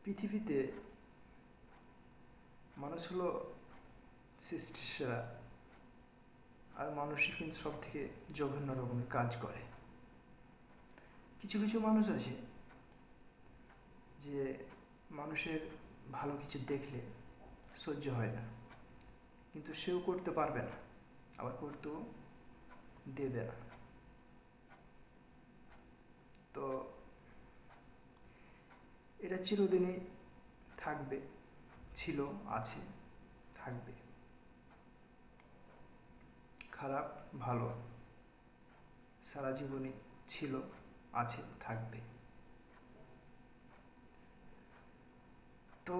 পৃথিবীতে মানুষ হলো সৃষ্টির সেরা, আর মানুষই কিন্তু সব থেকে জঘন্য রকমের কাজ করে। কিছু কিছু মানুষ আছে যে মানুষের ভালো কিছু দেখলে সহ্য হয় না, কিন্তু সেও করতে পারবে না, আবার করতেও দেবে না। তো এটা চিরদিনই থাকবে, ছিল, আছে, থাকবে। খারাপ ভালো সারা জীবনই ছিল, আছে, থাকবে। তো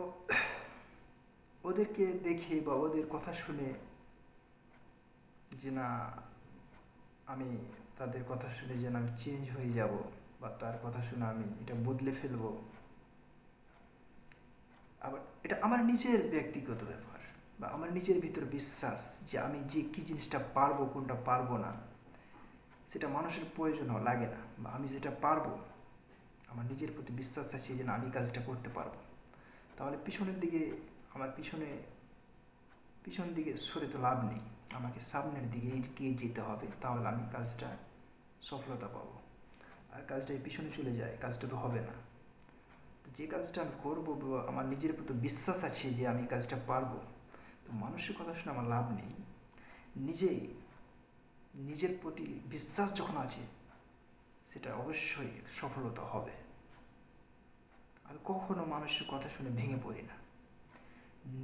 ওদেরকে দেখে বা ওদের কথা শুনে যে না, আমি তাদের কথা শুনে যেন আমি চেঞ্জ হয়ে যাব, বা তার কথা শুনে আমি এটা বদলে ফেলবো, আবার এটা আমার নিজের ব্যক্তিগত ব্যাপার, বা আমার নিজের ভিতর বিশ্বাস যে আমি যে কী জিনিসটা পারবো, কোনটা পারবো না, সেটা মানুষের প্রয়োজন লাগে না। বা আমি যেটা পারবো, আমার নিজের প্রতি বিশ্বাস আছে যে না, আমি কাজটা করতে পারবো, তাহলে পিছনের দিকে আমার পিছন দিকে সরে তো লাভ নেই। আমাকে সামনের দিকে এগিয়ে যেতে হবে, তাহলে আমি কাজটা সফলতা পাবো। আর কাজটা পিছনে চলে যায়, কাজটা তো হবে না। তো যে কাজটা আমি করবো, আমার নিজের প্রতি বিশ্বাস আছে যে আমি কাজটা পারবো, তো মানুষের কথা শুনে আমার লাভ নেই। নিজের প্রতি বিশ্বাস যখন আছে, সেটা অবশ্যই সফলতা হবে। আমি কখনো মানুষের কথা শুনে ভেঙে পড়ি না।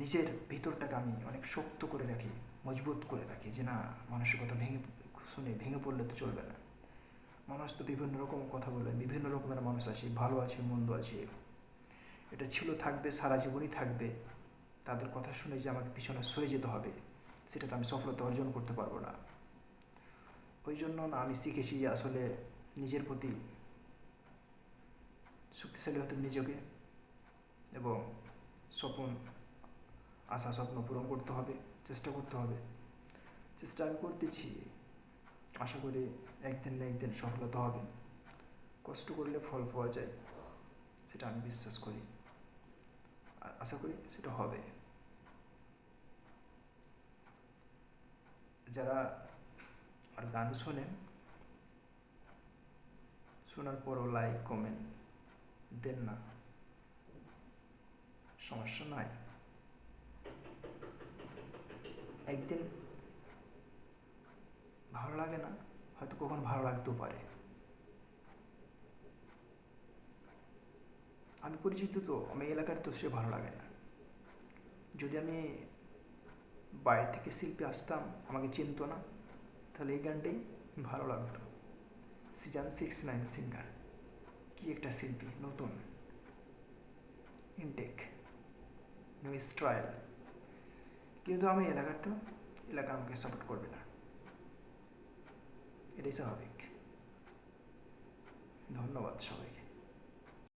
নিজের ভিতরটাকে আমি অনেক শক্ত করে রাখি, মজবুত করে রাখি যে না, মানুষের কথা শুনে ভেঙে পড়লে তো চলবে না। মানুষ তো বিভিন্ন রকম কথা বলে, বিভিন্ন রকমের মানুষ আছে, ভালো আছে, মন্দ আছে। এটা ছিল, থাকবে, সারা জীবনই থাকবে। তাদের কথা শুনে যে আমাকে পিছনে সরে যেতে হবে, সেটা তো আমি সফলতা অর্জন করতে পারবো না। ওই জন্য না, আমি শিখেছি যে আসলে নিজের প্রতি শক্তিশালী হতে নিজেকে, এবং স্বপ্ন, আশা স্বপ্ন পূরণ করতে হবে, চেষ্টা করতে হবে। চেষ্টা আমি করতেছি, আশা করি একদিন না একদিন সফলতা হবে। কষ্ট করলে ফল পাওয়া যায়, সেটা আমি বিশ্বাস করি, আর আশা করি সেটা হবে। যারা আর গান শোনেন, শোনার পরও লাইক কমেন্ট দেন না, সমস্যা নাই। একদিন ভালো লাগে না, হয়তো কখন ভালো লাগতেও পারে। আমি পরিচিত, তো আমি এলাকার, তো সে ভালো লাগে না। যদি আমি বাইরে থেকে শিল্পী আসতাম, আমাকে চিনতো না, তাহলে এই গানটাই ভালো লাগতো। সিজন 69 সিঙ্গার, কি একটা শিল্পী, নতুন ইনটেক, নিউ স্টাইল। কিন্তু আমি এলাকার, তো এলাকা আমাকে সাপোর্ট করবে না, এটাই স্বাভাবিক। ধন্যবাদ সবাইকে।